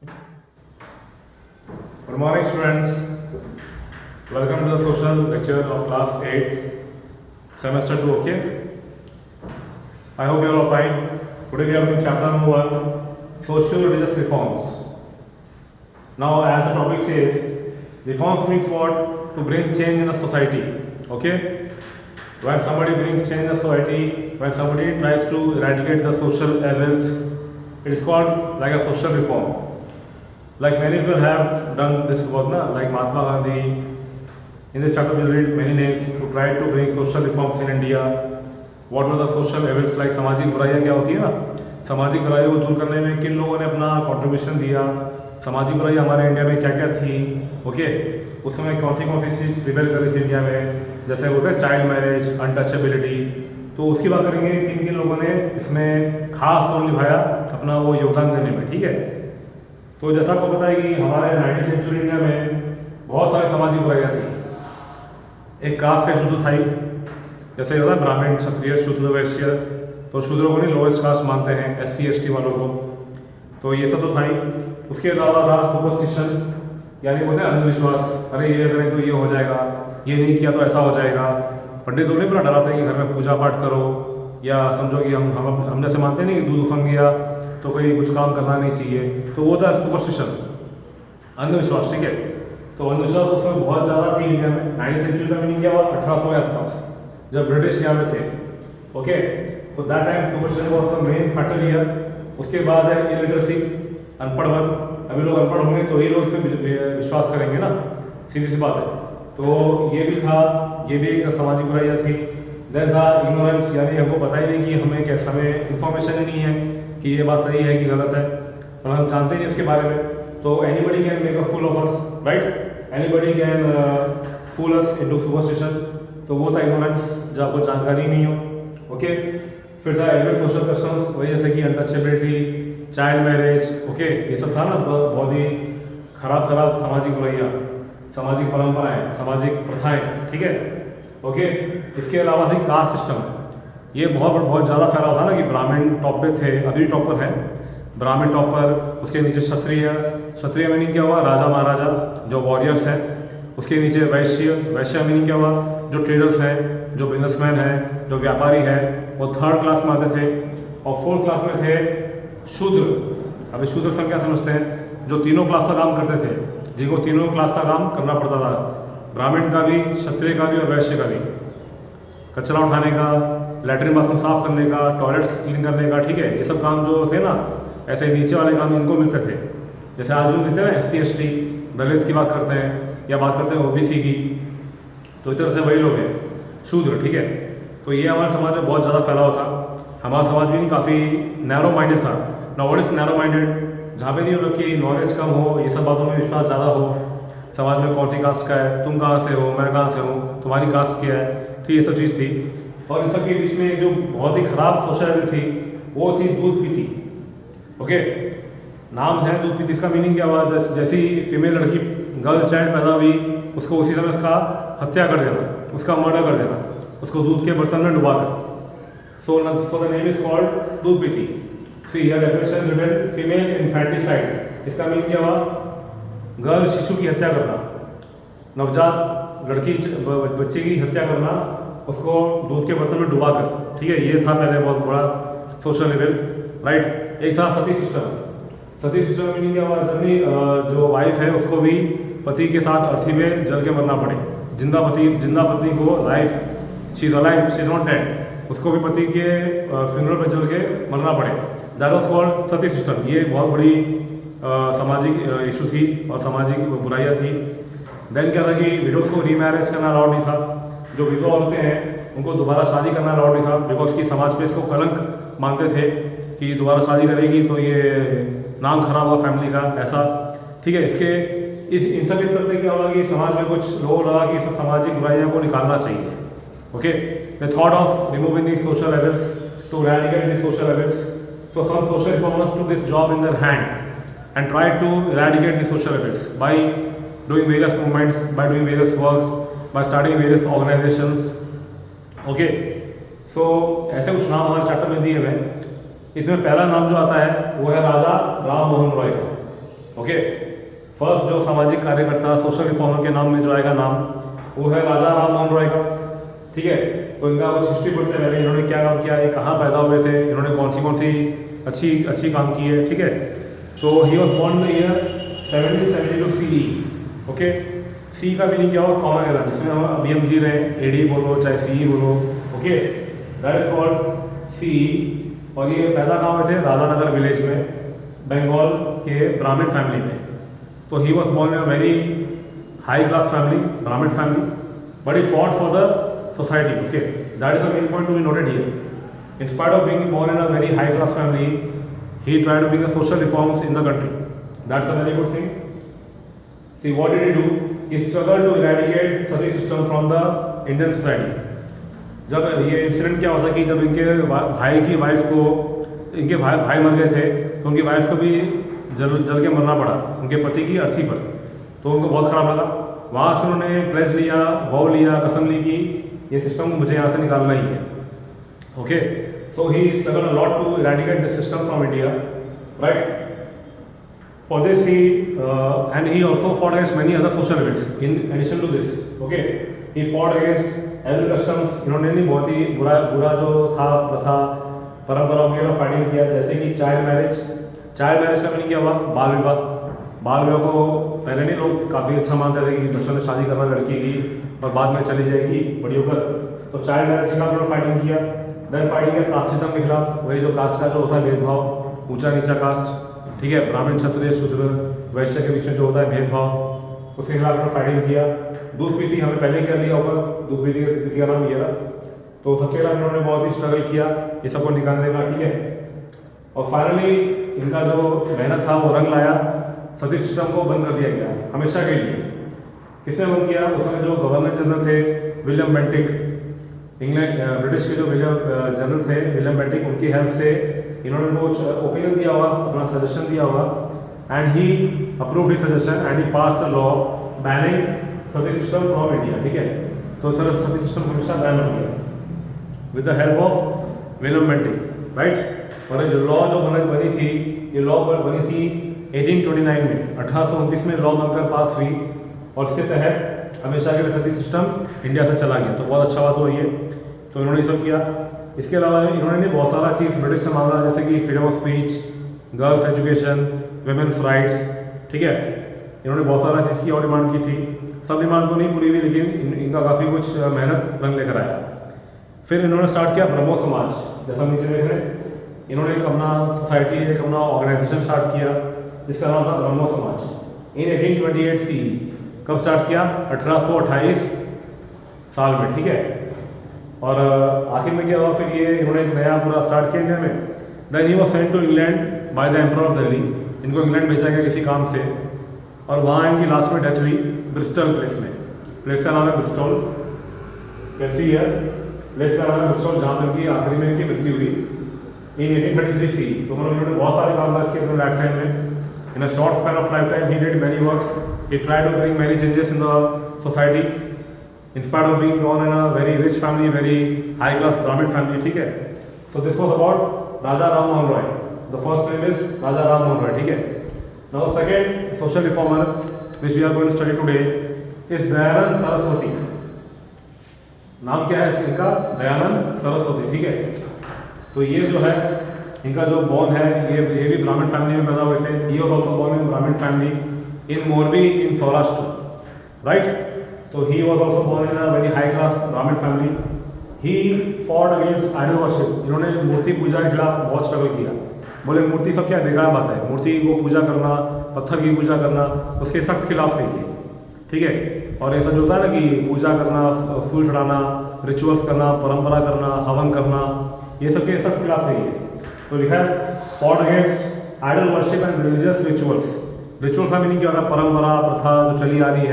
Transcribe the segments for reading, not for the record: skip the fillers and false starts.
Good morning, students. Welcome to the social lecture of class 8, semester 2. Okay. I hope you all are fine. Today we are doing chapter number 1, social religious reforms. Now, as the topic says, reforms means what? To bring change in the society. Okay. When somebody brings change in the society, when somebody tries to eradicate the social evils, it is called like a social reform. Like many people have done this work, na? Like Mahatma Gandhi. In this chapter, we will read many names who tried to bring social reforms in India. What were the social evils like? सामाजिक बुराइयाँ क्या होती है ना? सामाजिक बुराइयों को दूर करने में किन लोगों ने अपना कंट्रीब्यूशन दिया? सामाजिक बुराई हमारे इंडिया में क्या क्या थी? ओके, उस समय कौन सी चीज़ प्रिवेल कर रही थी इंडिया में? जैसे बोलते हैं चाइल्ड मैरिज, अनटचेबिलिटी. तो उसकी बात करेंगे किन किन लोगों ने इसमें खास रोल निभाया अपना वो योगदान देने में. ठीक है. तो जैसा आपको पता है कि हमारे 19वीं सेंचुरी इंडिया में बहुत सारी सामाजिक बुराइयाँ थी. एक कास्ट का इशू तो था ही, जैसे होता है ब्राह्मण, क्षत्रिय, शूद्र, वैश्य. तो शूद्रों को नहीं लोएस्ट कास्ट मानते हैं, SC ST वालों को. तो ये सब तो था ही. उसके अलावा था सुपरस्टिशन, यानी बोलते हैं अंधविश्वास. अरे ये करें तो ये हो जाएगा, ये नहीं किया तो ऐसा हो जाएगा. पंडित लोग नहीं पूरा डराते हैं कि घर में पूजा पाठ करो, या समझो कि हम जैसे मानते हैं नहीं कि दूध उफन गया तो कोई कुछ काम करना नहीं चाहिए. तो वो था सुपरस्टिशन, अंधविश्वास. ठीक है. तो अंधविश्वास उस समय बहुत ज़्यादा थी इंडिया में. 19वीं सेंचुरी का मीनिंग क्या हुआ? 1800 के आसपास, जब ब्रिटिश यहाँ में थे. ओके. तो that time superstition was the main factor here. उसके बाद है इलिटरेसी, अनपढ़. अभी लोग अनपढ़ होंगे तो ही लोग इसमें विश्वास करेंगे ना, सीधी सी बात है. तो ये भी था, ये भी एक सामाजिक बुराइयाँ थी. देन था इग्नोरेंस, यानी हमको पता ही नहीं कि हमें इंफॉर्मेशन ही नहीं है कि ये बात सही है कि गलत है, और हम जानते नहीं इसके बारे में. तो anybody can make a fool of us, right? Anybody can fool us into superstition. तो वो था इग्नोरेंस, जब आपको जानकारी नहीं हो. ओके. फिर था एलिमेंट सोशल कस्टम्स, वही जैसे कि अनटचेबिलिटी, चाइल्ड मैरिज. ओके, ये सब था ना बहुत ही खराब सामाजिक बुराइयाँ, सामाजिक परंपराएं, सामाजिक प्रथाएं. ठीक है. ओके. इसके अलावा थी कास्ट सिस्टम. ये बहुत ज़्यादा फैला था ना कि ब्राह्मण टॉप पे थे, अभी टॉप पर है ब्राह्मण टॉप पर. उसके नीचे क्षत्रिय मीनिंग क्या हुआ? राजा महाराजा जो वॉरियर्स हैं. उसके नीचे वैश्य मीनिंग क्या हुआ? जो ट्रेडर्स हैं, जो बिजनेसमैन हैं, जो व्यापारी हैं, वो थर्ड क्लास में आते थे. और फोर्थ क्लास में थे शूद्र. अभी शूद्र से हम क्या समझते हैं? जो तीनों क्लास का काम करते थे, जिनको तीनों क्लास का काम करना पड़ता था, ब्राह्मण का भी, क्षत्रिय का भी और वैश्य का भी. कचरा उठाने का, लैट्रिन बाथरूम साफ करने का, टॉयलेट्स क्लीन करने का. ठीक है. ये सब काम जो थे ना, ऐसे नीचे वाले काम इनको मिलते थे. जैसे आज भी मिलते हैं ना SC ST, दलित की बात करते हैं, या बात करते हैं OBC की. तो इस तरह से वही लोग हैं शूद्र. ठीक है. तो ये हमारे समाज में बहुत ज़्यादा फैला हुआ था. हमारा समाज भी नहीं काफ़ी नैरो माइंडेड था. Now what is narrow minded? जहाँ पे नहीं हो कि नॉलेज कम हो, ये सब बातों में विश्वास ज़्यादा हो. समाज में कौन सी कास्ट का है, तुम कहाँ से हो, मैं कहाँ से हूँ, तुम्हारी कास्ट क्या है. ठीक, ये सब चीज़ थी. और इन सब के बीच में जो बहुत ही खराब सोशल थी, वो थी दूध पीती. ओके. नाम है दूध पीती. इसका मीनिंग क्या हुआ? जैसी फीमेल लड़की, गर्ल चाइल्ड पैदा हुई, उसको उसी समय उसका हत्या कर देना, उसका मर्डर कर देना, उसको दूध के बर्तन में डुबा कर. So the name is called doodh peeti. See here definition written female infanticide. इसका मीनिंग क्या हुआ? गर्ल, शिशु की हत्या करना, नवजात लड़की बच्चे की हत्या करना, उसको दूध के बर्तन में डुबा कर. ठीक है. ये था पहले बहुत बड़ा सोशल लेवल, राइट? एक था सती सिस्टम. सती सिस्टम मीनिंग क्या हुआ? जनरली जो वाइफ है उसको भी पति के साथ अर्थी में जल के मरना पड़े. जिंदा पति को life, she is alive, she is not dead, उसको भी पति के फ्यूनरल पर जल के मरना पड़े. That was called Sati system. ये बहुत बड़ी सामाजिक इशू थी और सामाजिक बुराइयाँ थी. देन क्या था कि विडोज को रीमैरेज करना अलाउड नहीं था. जो विधवा औरतें हैं उनको दोबारा शादी करना अलाउड नहीं था, बिकॉज की समाज पे इसको कलंक मानते थे कि दोबारा शादी करेगी तो ये नाम खराब होगा फैमिली का, ऐसा. ठीक है. इन सब चलते क्या होगा कि समाज में कुछ लोगों लगा कि सब सामाजिक बुराइयों को निकालना चाहिए. Okay. The thought of removing the social evils to eradicate the social evils. So some social reformers took this job in their hand and tried to eradicate the social evils by doing various movements, by doing various works, by starting various organizations. Okay. So ऐसे कुछ नाम हमारे chapter में दिए हुए हैं. इसमें पहला नाम जो आता है वो है राजा राम मोहन रॉय. ओके, फर्स्ट जो सामाजिक कार्यकर्ता सोशल रिफॉर्मर के नाम में जो आएगा नाम, वो है राजा राम मोहन रॉय का। ठीक है, तो इनका कुछ हिस्ट्री पढ़ते पहले इन्होंने क्या काम किया, ये कहाँ पैदा हुए थे, इन्होंने कौन सी अच्छी काम की है। ठीक है, तो he was born the year 1772 CE। Okay, C का मीनिंग क्या होगा, कॉमन एरा, जिसमें हम अभी हम जी रहे हैं, एडी बोलो चाहे CE बोलो। Okay, that is called CE। और ये पैदा कहाँ हुए थे, राधानगर विलेज में, बंगाल के ब्राह्मण फैमिली में। तो he was born in a very high class family, Brahmin family, but he fought for the society. Okay, that is the main point to be noted here. In spite of being born in a very high class family, he tried to bring the social reforms in the country. That's a very good thing. See, what did he do? He struggled to eradicate sati system from the Indian society. जब ये incident क्या हुआ था कि जब इनके भाई की वाइफ को, इनके भाई मर गए थे, तो उनकी वाइफ को भी जल के मरना पड़ा उनके पति की अर्थी पर। तो उनको बहुत ख़राब लगा। वहाँ से उन्होंने प्लेज लिया, वॉव लिया, कसम ली कि ये सिस्टम मुझे यहाँ से निकालना ही है। Okay, so he struggle a lot to eradicate this system from India, right. For this he and he also fought against many other social events in addition to this. Okay, he fought against every customs. इन्होंने नहीं बहुत ही बुरा जो था प्रथा परंपराओं के खिलाफ फाइटिंग किया, जैसे कि चाइल्ड मैरिज का मीनिंग क्या हुआ, बाल विवाह को पहले नहीं लोग काफ़ी अच्छा मानते थे कि बच्चों ने शादी करना लड़की की और बाद में चली जाएगी बड़ी होकर। तो चाइल्ड मैरिज के खिलाफ उन्होंने फाइटिंग किया। देन फाइटिंग किया कास्टिज्म के खिलाफ, वही जो कास्ट का जो होता है भेदभाव, ऊंचा नीचा कास्ट। ठीक है, ब्राह्मण क्षत्रिय शूद्र वैश्य के बीच में जो होता है भेदभाव, उसके खिलाफ उन्होंने फाइटिंग किया। दूध पीती हमने पहले कर लिया ऊपर, दूध पीती का नाम ये रहा। तो सबके खिलाफ इन्होंने बहुत ही स्ट्रगल किया ये सबको निकालने का। ठीक है, और फाइनली इनका जो मेहनत था वो रंग लाया, सती सिस्टम को बंद कर दिया गया हमेशा के लिए। किसने बंद किया, उस समय जो गवर्नर जनरल थे विलियम बेंटिक, इंग्लैंड ब्रिटिश के जो जनरल थे विलियम बेंटिक, उनकी हेल्प से इन्होंने कुछ ओपिनियन दिया होगा, अपना सजेशन दिया होगा, and he approved his suggestion and he passed a law banning Sati system from India. ठीक है, तो सर सती सिस्टम हमेशा बैन हो गया with the help of William Bentinck, right. और जो लॉ जो बनी थी, ये लॉ बनी थी 1829 में, 1829 में लॉ बनकर पास हुई और इसके तहत हमेशा के लिए सती सिस्टम इंडिया से चला गया। तो बहुत अच्छा बात हुई है, तो इन्होंने ये सब किया। इसके अलावा इन्होंने बहुत सारा चीज़ ब्रिटिश से मांगा, जैसे कि freedom of speech, girls education, women's rights. ठीक है, इन्होंने बहुत सारा चीज़ की और डिमांड की थी। सब डिमांड तो नहीं पूरी हुई, लेकिन इनका काफ़ी कुछ मेहनत रंग लेकर आया। फिर इन्होंने स्टार्ट किया ब्रह्मो समाज, जैसा नीचे देख रहे हैं। इन्होंने एक अपना सोसाइटी, एक अपना ऑर्गेनाइजेशन स्टार्ट किया जिसका नाम था ब्रह्मो समाज इन 1828 CE। कब स्टार्ट किया, 1828 साल में। ठीक है, और आखिर में क्या हुआ, फिर ये इन्होंने एक नया पूरा स्टार्ट किया इंडिया में। Then he was sent to England by the emperor of Delhi. इनको इंग्लैंड भेजा गया किसी काम से, और वहाँ इनकी लास्ट में डेथ हुई ब्रिस्टल प्लेस में। प्लेस का नाम है ब्रिस्टल, कैसी है प्लेस का नाम है ब्रिस्टल, जहाँ पर इनकी आखिरी में इनकी मृत्यु हुई इन 1833 CE। तो मतलब इन्होंने बहुत सारे काम किए अपने लाइफ टाइम में। In a short span of lifetime, he did many works. He tried to bring many changes in the society. In spite of being born in a very rich family, very high-class Brahmin family, ठीक है. So this was about Raja Ram Mohan Roy. The first name is Raja Ram Mohan Roy, ठीक है. Now the second social reformer which we are going to study today is Dayanand Saraswati. नाम क्या है इनका, दयानंद सरस्वती। ठीक है, तो ये जो है इनका जो बॉर्न है, ये भी ब्राह्मण फैमिली में पैदा हुए थे। He was also born in Brahmin family in Morbi in Saurashtra, right. तो he was also born in a very high class Brahmin family. He fought against idol worship. इन्होंने मूर्ति पूजा के खिलाफ बहुत स्ट्रगल किया। बोले मूर्ति सब क्या बेकार बात है, मूर्ति को पूजा करना, पत्थर की पूजा करना, उसके सख्त खिलाफ थे ये। ठीक है, और ऐसा जो होता है ना कि पूजा करना, फूल चढ़ाना, रिचुअल्स करना, परंपरा करना, हवन करना, ये सब के सख्त खिलाफ थे ये। तो लिखा है fought against idol worship and religious rituals. Rituals का मीनिंग क्या होता है, परंपरा प्रथा जो चली आ रही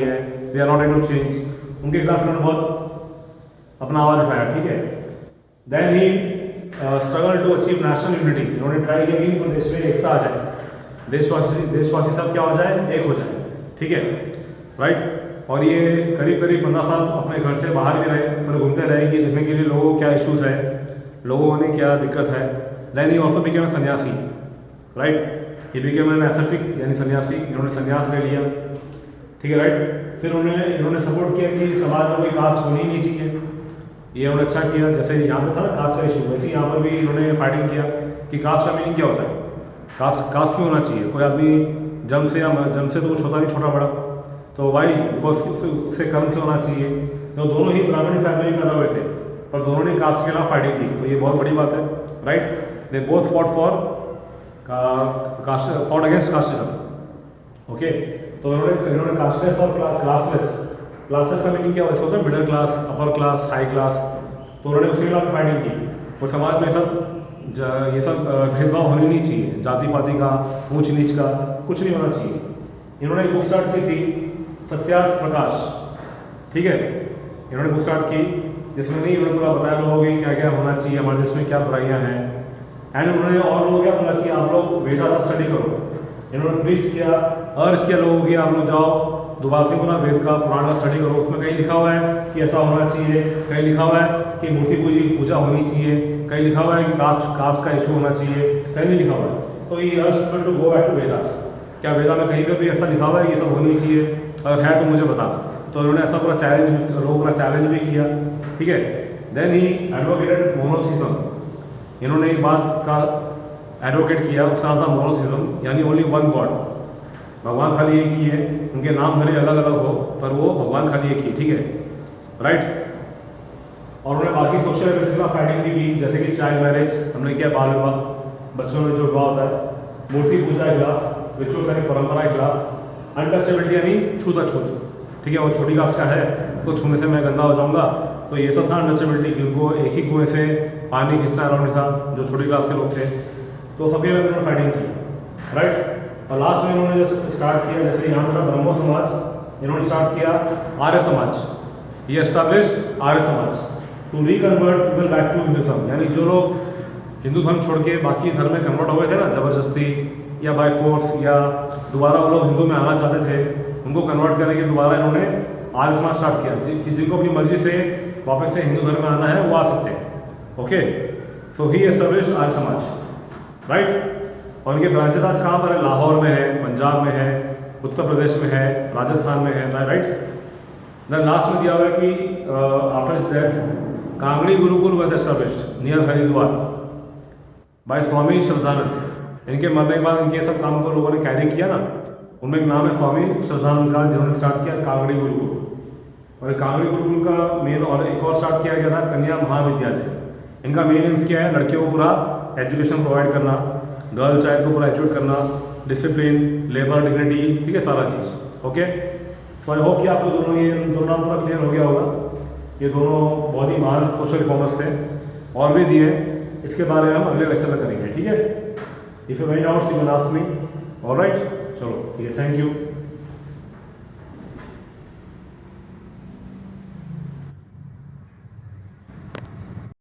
है, we are not able to change. उनके खिलाफ इन्होंने बहुत अपना आवाज़ उठाया। ठीक है, then he struggle to achieve national unity. इन्होंने ट्राई किया कि देश में एकता आ जाए, देशवासी सब क्या हो जाए, एक हो जाए। ठीक है, राइट। और ये करीब 15 साल अपने घर से बाहर भी रहे, फिर घूमते रहे कि देखने के लिए लोगों को क्या इश्यूज़ है, लोगों ने क्या दिक्कत है। Then he also became sannyasi, right. He became an ascetic यानी सन्यासी, इन्होंने संन्यास ले लिया, ठीक है राइट। फिर इन्होंने सपोर्ट किया कि समाज में कोई कास्ट होनी ही नहीं चाहिए, ये उन्होंने अच्छा किया। जैसे यहाँ पे था ना कास्ट का इशू, वैसे यहाँ पर भी इन्होंने फाइटिंग किया कि कास्ट का मीनिंग क्या होता है, कास्ट क्यों होना चाहिए, कोई आदमी जन्म से तो कुछ होता नहीं छोटा बड़ा, तो वाई बिकॉज उससे कर्म से होना चाहिए। तो दोनों ही ब्राह्मण फैमिली में पैदा हुए थे, पर दोनों ने कास्ट के खिलाफ फाइटिंग की, तो ये बहुत बड़ी बात है right. They both fought against casteism, okay. तो इन्होंने कास्टलेस और क्लासलेस का मीनिंग क्या होता है, middle class, upper class, high class, तो उन्होंने उसके खिलाफ फाइटिंग की। और समाज में ये सब भेदभाव होने नहीं चाहिए, जाति पाति का, ऊंच नीच का कुछ नहीं होना चाहिए। इन्होंने एक बुक स्टार्ट की थी सत्यार्थ प्रकाश, ठीक है। इन्होंने बुक स्टार्ट की जिसमें नहीं इन्होंने पूरा बताया लोगों को क्या क्या होना चाहिए, हमारे देश में क्या बुराइयां हैं। एंड उन्होंने और लोगों क्या बोला कि आप लोग वेदा से स्टडी करो। इन्होंने प्रीच किया, अर्ज किया लोगों की आप लोग जाओ दोबारा से पुनः वेद का पुराण का स्टडी करो। उसमें कहीं लिखा हुआ है कि ऐसा होना चाहिए, कहीं लिखा हुआ है कि मूर्ति पूजा होनी चाहिए, कहीं लिखा हुआ है कि कास्ट का इशू होना चाहिए, कहीं नहीं लिखा हुआ है। तो ये urge people to go back to Vedas, क्या वेदा में कहीं पर भी ऐसा लिखा हुआ है ये सब होनी चाहिए, अगर है तो मुझे बता। तो उन्होंने ऐसा पूरा चैलेंज, लोगों का चैलेंज भी किया, ठीक है। देन ही एडवोकेटेड मोनोथिज्म, इन्होंने एक बात का एडवोकेट किया, उसका नाम था मोनोथिज्म, यानी ओनली वन गॉड, भगवान खाली एक ही है, उनके नाम भले अलग अलग हो पर वो भगवान खाली एक ही, ठीक है राइट। और उन्होंने बाकी सोशल एविडेंस का फाइटिंग भी की, जैसे कि चाइल्ड मैरिज हमने किया, बाल विवाह, बच्चों में जो विवाह होता है, मूर्ति पूजा के खिलाफ, रिचुअल्स यानी परंपरा के खिलाफ, अनटचेबिलिटी यानी छूत, ठीक है। वो छोटी कास्ट का है तो छूने से मैं गंदा हो जाऊंगा, तो ये सब था अनटचेबिलिटी, उनको एक ही कुएं से पानी खींचना अलाउड नहीं था जो छोटी क्लास के लोग थे, तो सबके में उन्होंने फाइटिंग की राइट। और लास्ट में इन्होंने जो स्टार्ट किया, जैसे यहाँ पर था ब्रह्मो समाज, इन्होंने स्टार्ट किया आर्य समाज, ये established Arya Samaj to reconvert people back to Hinduism, यानी जो लोग हिंदू धर्म छोड़ के बाकी धर्म में कन्वर्ट हो गए थे ना जबरदस्ती या बाय फोर्स, या दोबारा वो लोग हिंदू में आना चाहते थे, उनको कन्वर्ट करने के दोबारा इन्होंने आर्य समाज स्टार्ट किया कि जिनको अपनी मर्जी से वापस से हिंदू धर्म में आना है वो आ सकते हैं, ओके। सो ही एस्टैब्लिश्ड आर्य समाज राइट। और इनके ब्रांचेस आज कहाँ पर है, लाहौर में है, पंजाब में है, उत्तर प्रदेश में है, राजस्थान में है राइट। देन लास्ट में दिया हुआ है कि after his death Kangri Gurukul was established near Haridwar by Swami Shraddhanand. इनके मरने के बाद इनके सब काम को लोगों ने कैरी किया ना, उनमें एक नाम है स्वामी श्रद्धानंद का, जिन्होंने स्टार्ट किया कांगड़ी गुरुकुल। और कांगड़ी गुरुकुल का मेन और एक और स्टार्ट किया गया था कन्या महाविद्यालय। इनका मेन एम्स क्या है, लड़कियों को पूरा एजुकेशन प्रोवाइड करना, गर्ल चाइल्ड को पूरा एजुकेट करना, डिसिप्लिन, लेबर डिग्निटी, ठीक है सारा चीज़, ओके। सो आई होप कि आपको दोनों नाम पूरा क्लियर हो गया होगा। ये दोनों बहुत ही महान सोशल रिफॉर्मर्स थे, और भी दिए, इसके बारे में हम अगले लेक्चर में करेंगे, ठीक है। If you find out see can ask me, alright, चलो ठीक है, थैंक यू।